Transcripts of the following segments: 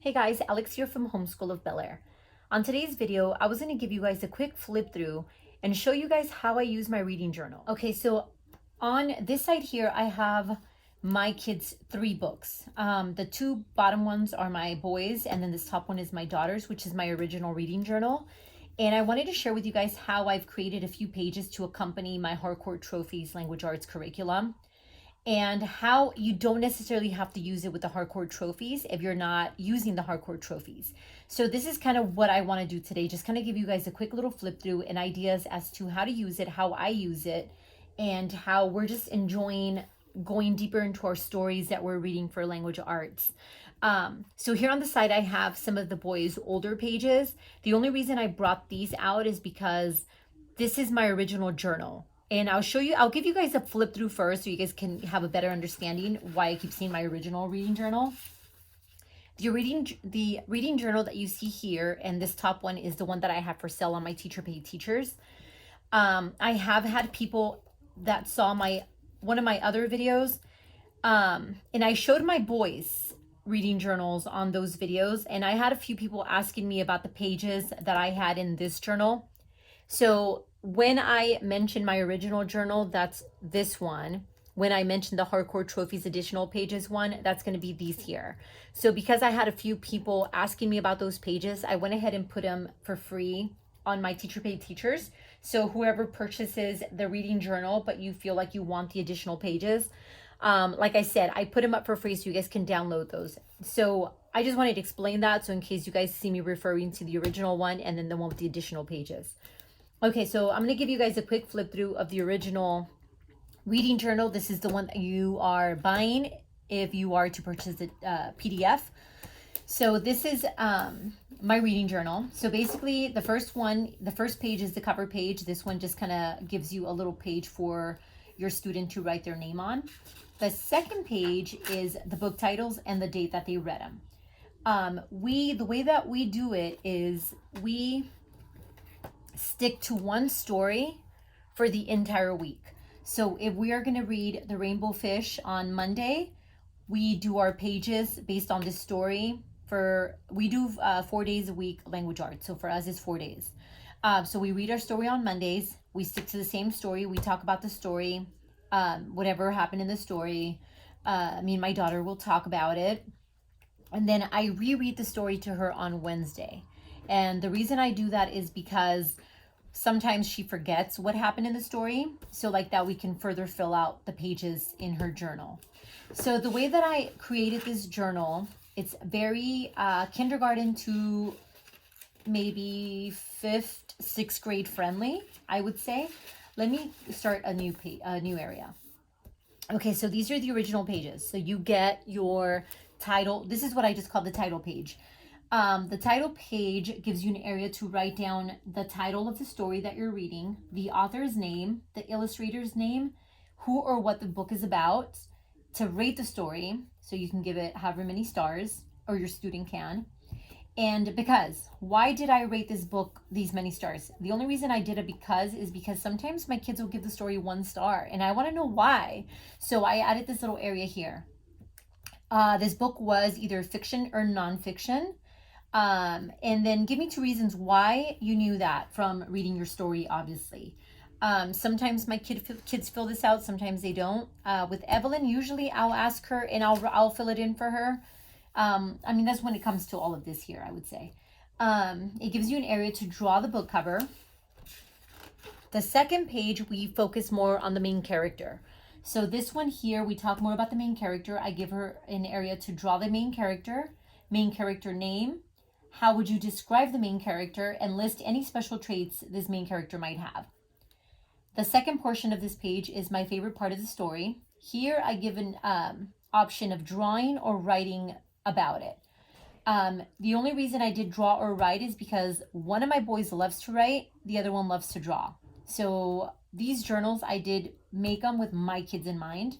Hey guys, Alex here from Homeschool of BEL-AIR. On today's video, I was going to give you guys a quick flip through and show you guys how I use my reading journal. Okay, so on this side here, I have my kids' 3 books. The 2 bottom ones are my boys, and then this top one is my daughter's, which is my original reading journal. And I wanted to share with you guys how I've created a few pages to accompany my HARCOURT Trophies language arts curriculum, and how you don't necessarily have to use it with the HARCOURT trophies if you're not using the HARCOURT trophies. So this is kind of what I want to do today, just kind of give you guys a quick little flip through and ideas as to how to use it, how I use it, and how we're just enjoying going deeper into our stories that we're reading for language arts. So here on the side, I have some of the boys' older pages. The only reason I brought these out is because this is my original journal. And I'll give you guys a flip through first so you guys can have a better understanding why I keep seeing my original reading journal. The reading journal that you see here, and this top one is the one that I have for sale on my Teacher Pay Teachers. I have had people that saw one of my other videos, and I showed my boys reading journals on those videos, and I had a few people asking me about the pages that I had in this journal. So when I mentioned my original journal, that's this one. When I mentioned the HARCOURT Trophies additional pages one, that's going to be these here. So because I had a few people asking me about those pages, I went ahead and put them for free on my Teacher Pay Teachers. So whoever purchases the reading journal, but you feel like you want the additional pages, like I said, I put them up for free so you guys can download those. So I just wanted to explain that, so in case you guys see me referring to the original one and then the one with the additional pages. Okay, so I'm going to give you guys a quick flip through of the original reading journal. This is the one that you are buying if you are to purchase a PDF. So this is my reading journal. So basically the first page is the cover page. This one just kind of gives you a little page for your student to write their name on. The second page is the book titles and the date that they read them. The way that we do it is we stick to one story for the entire week. So if we are going to read The Rainbow Fish on Monday, we do our pages based on this story. We do 4 days a week language arts. So for us, it's 4 days. So we read our story on Mondays. We stick to the same story. We talk about the story, whatever happened in the story. Me and my daughter will talk about it. And then I reread the story to her on Wednesday. And the reason I do that is because sometimes she forgets what happened in the story. So like that, we can further fill out the pages in her journal. So the way that I created this journal, it's very kindergarten to maybe 5th, 6th grade friendly, I would say. Let me start a new area. Okay, so these are the original pages. So you get your title. This is what I just called the title page. The title page gives you an area to write down the title of the story that you're reading, the author's name, the illustrator's name, who or what the book is about, to rate the story. So you can give it however many stars, or your student can. And why did I rate this book these many stars? The only reason I did it is because sometimes my kids will give the story 1 star, and I want to know why. So I added this little area here. This book was either fiction or nonfiction. And then give me 2 reasons why you knew that from reading your story, obviously. Sometimes my kids fill this out, sometimes they don't. With Evelyn, usually I'll ask her and I'll fill it in for her. I mean, that's when it comes to all of this here, I would say. It gives you an area to draw the book cover. The second page, we focus more on the main character. So this one here, we talk more about the main character. I give her an area to draw the main character name. How would you describe the main character, and list any special traits this main character might have. The second portion of this page is my favorite part of the story. Here I give an option of drawing or writing about it. The only reason I did draw or write is because one of my boys loves to write, the other one loves to draw. So these journals, I did make them with my kids in mind.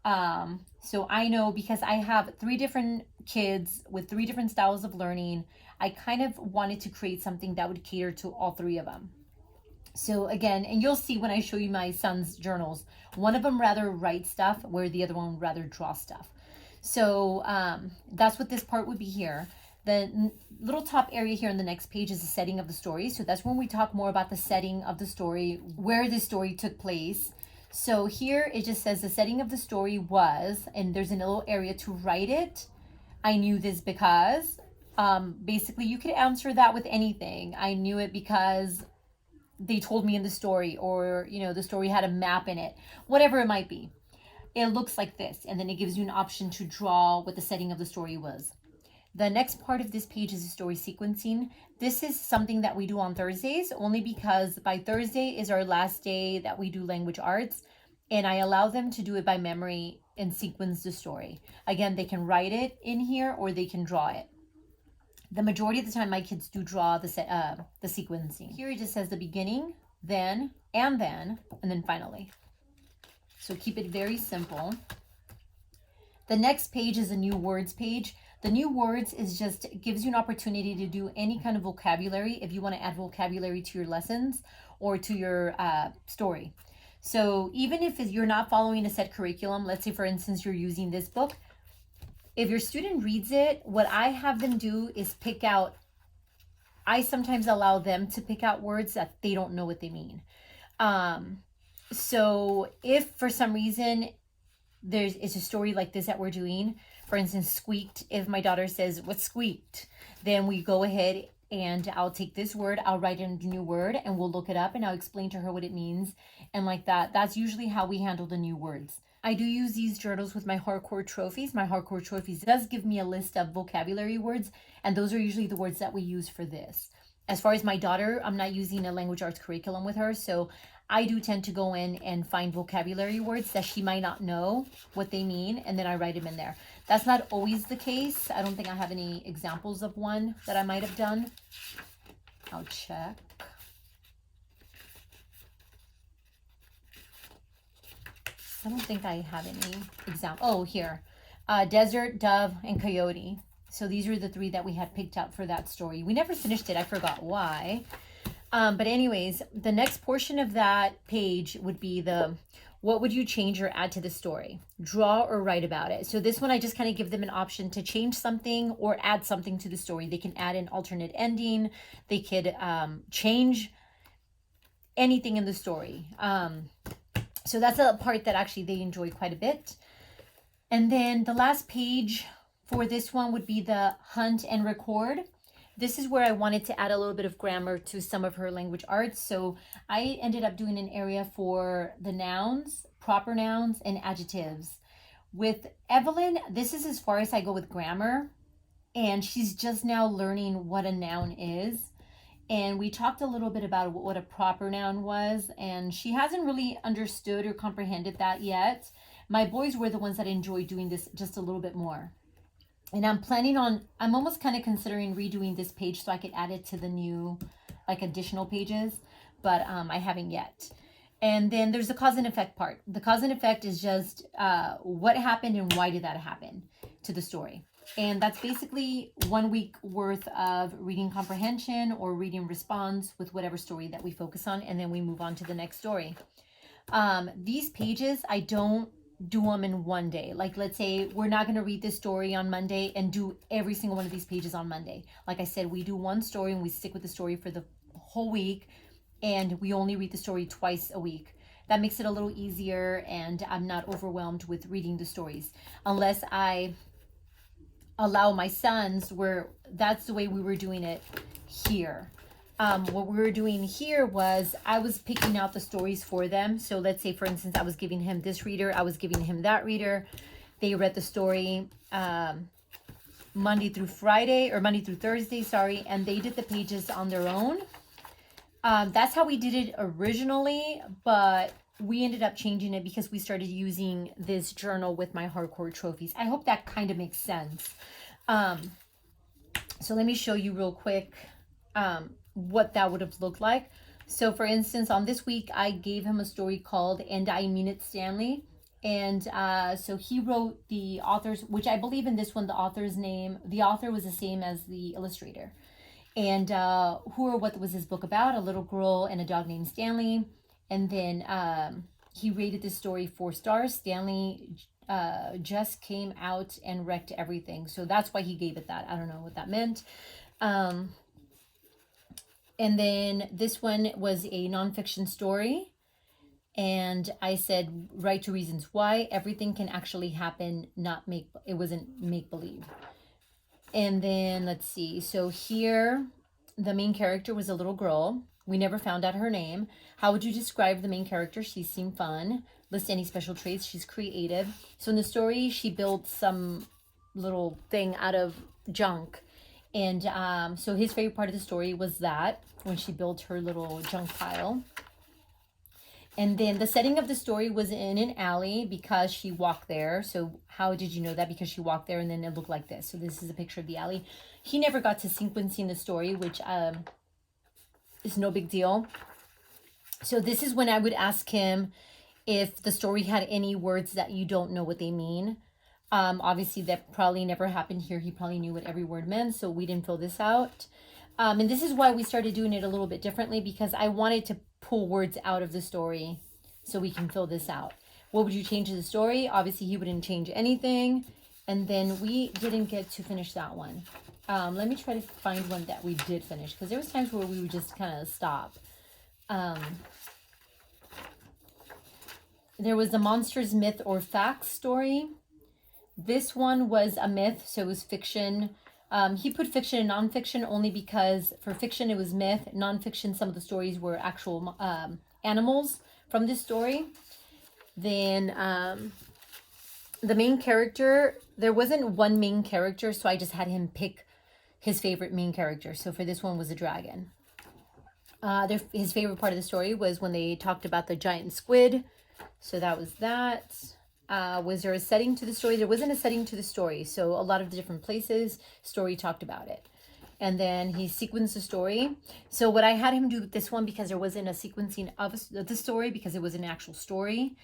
So I know, because I have 3 different kids with 3 different styles of learning, I kind of wanted to create something that would cater to all 3 of them. So again, and you'll see when I show you my son's journals, one of them rather write stuff where the other one would rather draw stuff. So that's what this part would be here. The little top area here on the next page is the setting of the story. So that's when we talk more about the setting of the story, where the story took place. So here it just says the setting of the story was, and there's a little area to write it. I knew this because, basically you could answer that with anything. I knew it because they told me in the story, or, you know, the story had a map in it, whatever it might be. It looks like this, and then it gives you an option to draw what the setting of the story was. The next part of this page is the story sequencing. This is something that we do on Thursdays, only because by Thursday is our last day that we do language arts, and I allow them to do it by memory and sequence the story. Again, they can write it in here or they can draw it. The majority of the time, my kids do draw the sequencing. Here it just says the beginning, then, and then finally. So keep it very simple. The next page is a new words page. The new words is just gives you an opportunity to do any kind of vocabulary if you want to add vocabulary to your lessons or to your story. So even if you're not following a set curriculum, let's say for instance you're using this book, if your student reads it, what I have them do is pick out, I sometimes allow them to pick out words that they don't know what they mean. So if for some reason it's a story like this that we're doing, for instance, squeaked, if my daughter says, what squeaked? Then we go ahead and I'll take this word, I'll write in a new word, and we'll look it up and I'll explain to her what it means. And like that, that's usually how we handle the new words. I do use these journals with my HARCOURT trophies. My HARCOURT trophies does give me a list of vocabulary words, and those are usually the words that we use for this. As far as my daughter, I'm not using a language arts curriculum with her, so I do tend to go in and find vocabulary words that she might not know what they mean, and then I write them in there. That's not always the case. I don't think I have any examples of one that I might have done. I'll check. I don't think I have any example. Oh, here. Desert, dove, and coyote. So these are the three that we had picked out for that story. We never finished it. I forgot why. But anyways, the next portion of that page would be the, what would you change or add to the story? Draw or write about it. So this one, I just kind of give them an option to change something or add something to the story. They can add an alternate ending. They could change anything in the story. So that's a part that actually they enjoy quite a bit. And then the last page for this one would be the hunt and record. This is where I wanted to add a little bit of grammar to some of her language arts. So I ended up doing an area for the nouns, proper nouns, and adjectives. With Evelyn, this is as far as I go with grammar. And she's just now learning what a noun is. And we talked a little bit about what a proper noun was. And she hasn't really understood or comprehended that yet. My boys were the ones that enjoyed doing this just a little bit more. And I'm almost kind of considering redoing this page so I could add it to the new, like, additional pages, but I haven't yet. And then there's the cause and effect part. The cause and effect is just what happened and why did that happen to the story. And that's basically 1 week worth of reading comprehension or reading response with whatever story that we focus on, and then we move on to the next story. These pages, I don't do them in one day. Like, let's say we're not going to read this story on Monday and do every single one of these pages on Monday. Like I said, we do one story and we stick with the story for the whole week, and we only read the story twice a week. That makes it a little easier, and I'm not overwhelmed with reading the stories, unless I allow my sons, where that's the way we were doing it here. What we were doing here was I was picking out the stories for them. So let's say, for instance, I was giving him this reader, I was giving him that reader. They read the story Monday through Thursday, sorry, and they did the pages on their own. That's how we did it originally, but we ended up changing it because we started using this journal with my HARCOURT trophies. I hope that kind of makes sense. So let me show you real quick what that would have looked like. So for instance, on this week, I gave him a story called And I Mean It, Stanley. And so he wrote the author's, which I believe in this one, the author was the same as the illustrator. And what was his book about? A little girl and a dog named Stanley. And then he rated this story 4 stars. Stanley just came out and wrecked everything. So that's why he gave it that. I don't know what that meant. And then this one was a nonfiction story. And I said, write 2 reasons why. Everything can actually happen, it wasn't make believe. And then let's see. So here, the main character was a little girl. We never found out her name. How would you describe the main character? She seemed fun. List any special traits. She's creative. So in the story, she built some little thing out of junk. And so his favorite part of the story was that, when she built her little junk pile. And then the setting of the story was in an alley because she walked there. So how did you know that? Because she walked there and then it looked like this. So this is a picture of the alley. He never got to sequencing the story, which is no big deal. So this is when I would ask him if the story had any words that you don't know what they mean. Obviously, that probably never happened here. He probably knew what every word meant, so we didn't fill this out. And this is why we started doing it a little bit differently, because I wanted to pull words out of the story so we can fill this out. What would you change in the story? Obviously, he wouldn't change anything. And then we didn't get to finish that one. Let me try to find one that we did finish, because there was times where we would just kind of stop. There was the Monsters, Myth, or Facts story. This one was a myth, so it was fiction. He put fiction and nonfiction only because for fiction it was myth. Nonfiction, some of the stories were actual animals from this story. Then the main character, there wasn't one main character, so I just had him pick his favorite main character. So for this one was a dragon. His favorite part of the story was when they talked about the giant squid. So that was that. Was there a setting to the story? There wasn't a setting to the story. So a lot of the different places, story talked about it. And then he sequenced the story. So what I had him do with this one, because there wasn't a sequencing of the story, because it was an actual story,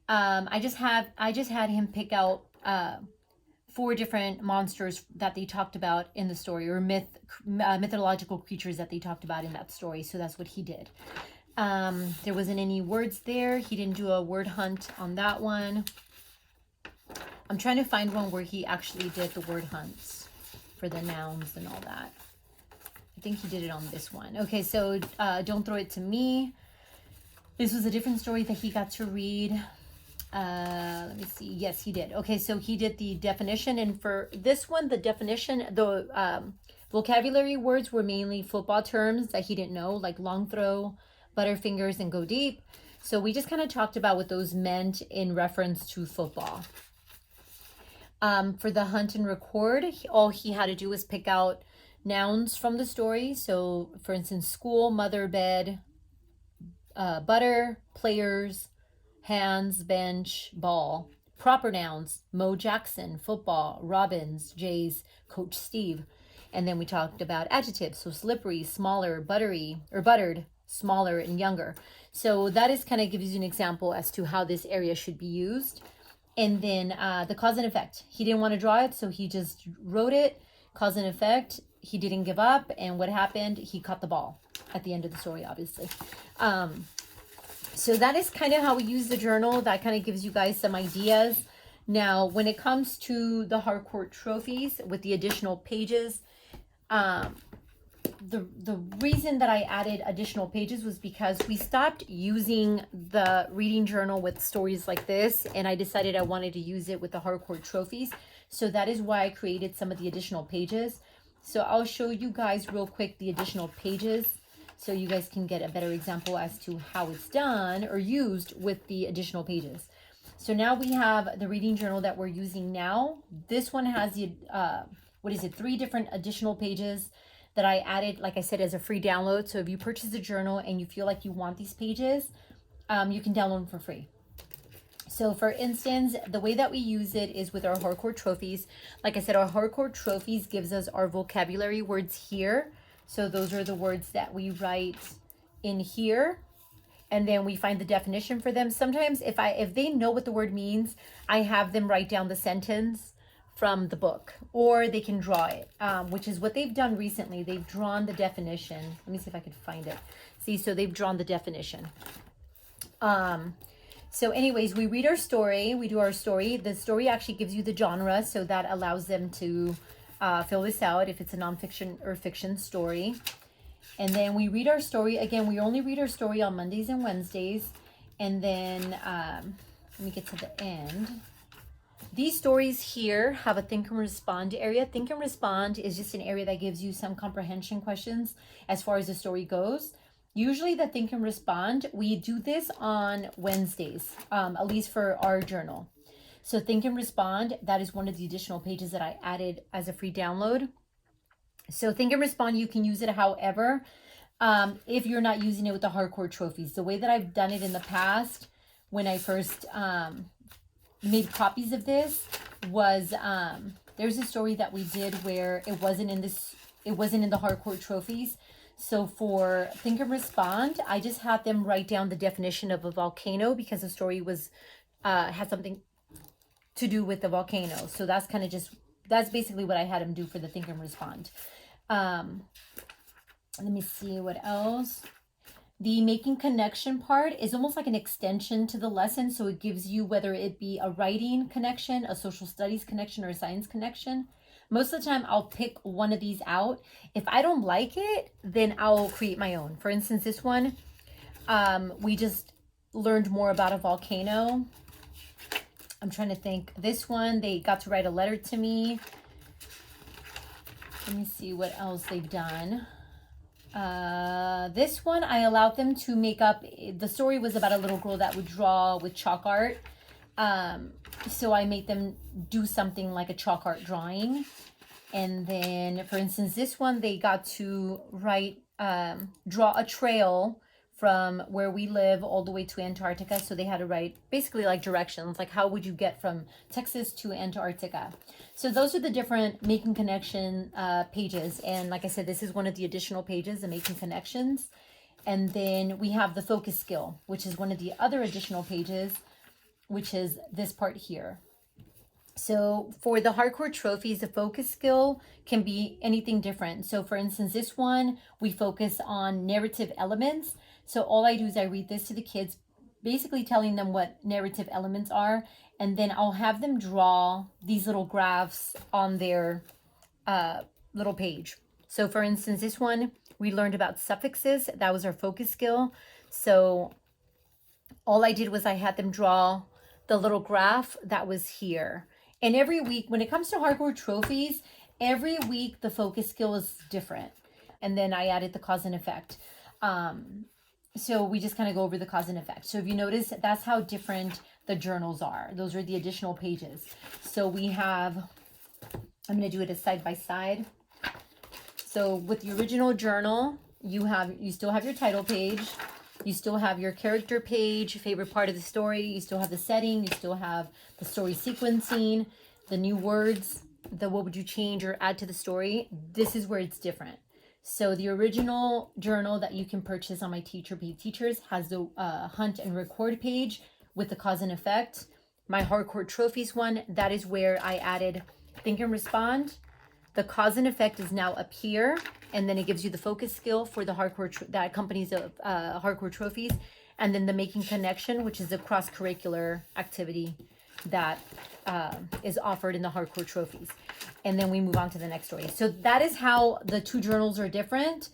I just had him pick out 4 different monsters that they talked about in the story, or mythological creatures that they talked about in that story. So that's what he did. There wasn't any words there. He didn't do a word hunt on that one. I'm trying to find one where he actually did the word hunts for the nouns and all that. I think he did it on this one. Okay, so Don't Throw It to Me. This was a different story that he got to read. Let me see. Yes, he did. Okay, so he did the definition. And for this one, the definition, the vocabulary words were mainly football terms that he didn't know, like long throw, butterfingers, and go deep. So we just kind of talked about what those meant in reference to football. For the hunt and record, all he had to do was pick out nouns from the story. So for instance, school, mother, bed, butter, players, hands, bench, ball. Proper nouns: Mo Jackson, football; Robbins, Jays, Coach Steve. And then we talked about adjectives. So slippery, smaller, buttery, or buttered, smaller, and younger. So that is kind of gives you an example as to how this area should be used. And then the cause and effect. He didn't want to draw it, so he just wrote it. Cause and effect. He didn't give up. And what happened? He caught the ball at the end of the story, obviously. So that is kind of how we use the journal. That kind of gives you guys some ideas. Now, when it comes to the HARCOURT trophies with the additional pages, the reason that I added additional pages was because we stopped using the reading journal with stories like this, and I decided I wanted to use it with the HARCOURT trophies. So that is why I created some of the additional pages. So I'll show you guys real quick the additional pages so you guys can get a better example as to how it's done or used with the additional pages. So now we have the reading journal that we're using now. This one has the, 3 different additional pages that I added, like I said, as a free download. So if you purchase the journal and you feel like you want these pages, you can download them for free. So for instance, the way that we use it is with our HARCOURT trophies. Like I said, our HARCOURT trophies gives us our vocabulary words here. So those are the words that we write in here. And then we find the definition for them. Sometimes if they know what the word means, I have them write down the sentence from the book, or they can draw it, which is what they've done recently. They've drawn the definition. Let me see if I can find it. See, so they've drawn the definition. So anyways, we read our story, we do our story. The story actually gives you the genre, so that allows them to fill this out if it's a nonfiction or fiction story. And then we read our story. Again, we only read our story on Mondays and Wednesdays. And then let me get to the end. These stories here have a think and respond area. Think and respond is just an area that gives you some comprehension questions as far as the story goes. Usually the think and respond, we do this on Wednesdays, at least for our journal. So think and respond, that is one of the additional pages that I added as a free download. So think and respond, you can use it however, if you're not using it with the HARCOURT trophies. The way that I've done it in the past, when I first made copies of this, was there's a story that we did where it wasn't in the HARCOURT trophies. So for think and respond, I just had them write down the definition of a volcano because the story was had something to do with the volcano. So that's kind of that's basically what I had them do for the think and respond. Let me see what else. The making connection part is almost like an extension to the lesson. So it gives you whether it be a writing connection, a social studies connection, or a science connection. Most of the time I'll pick one of these out. If I don't like it, then I'll create my own. For instance, this one, we just learned more about a volcano. I'm trying to think. This one, they got to write a letter to me. Let me see what else they've done. This one, I allowed them to make up, the story was about a little girl that would draw with chalk art. So I made them do something like a chalk art drawing. And then, for instance, this one, they got to draw a trail from where we live all the way to Antarctica. So they had to write basically like directions, like how would you get from Texas to Antarctica? So those are the different making connection pages. And like I said, this is one of the additional pages, the making connections. And then we have the focus skill, which is one of the other additional pages, which is this part here. So for the HARCOURT trophies, the focus skill can be anything different. So for instance, this one, we focus on narrative elements. So all I do is I read this to the kids, basically telling them what narrative elements are. And then I'll have them draw these little graphs on their little page. So for instance, this one, we learned about suffixes. That was our focus skill. So all I did was I had them draw the little graph that was here. And every week, when it comes to HARCOURT trophies, every week the focus skill is different. And then I added the cause and effect. So we just kind of go over the cause and effect. So if you notice, that's how different the journals are. Those are the additional pages. So we have, I'm going to do it as side by side. So with the original journal, you still have your title page. You still have your character page, favorite part of the story. You still have the setting. You still have the story sequencing, the new words, the what would you change or add to the story. This is where it's different. So the original journal that you can purchase on my Teacher Pay Teachers has the hunt and record page with the cause and effect. My HARCOURT trophies one, that is where I added think and respond. The cause and effect is now up here, and then it gives you the focus skill for the HARCOURT that accompanies the HARCOURT trophies, and then the making connection, which is a cross-curricular activity that is offered in the HARCOURT trophies. And then we move on to the next story. So that is how the two journals are different.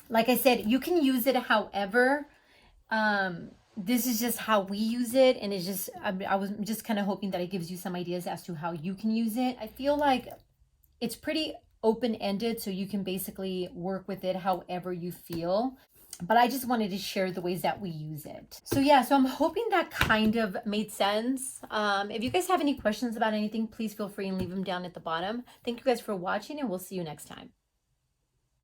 Like I said, you can use it however. This is just how we use it, and it's just I was just kind of hoping that it gives you some ideas as to how you can use it. I feel like it's pretty open-ended, so you can basically work with it however you feel. But I just wanted to share the ways that we use it. So yeah, so I'm hoping that kind of made sense. If you guys have any questions about anything, please feel free and leave them down at the bottom. Thank you guys for watching, and we'll see you next time.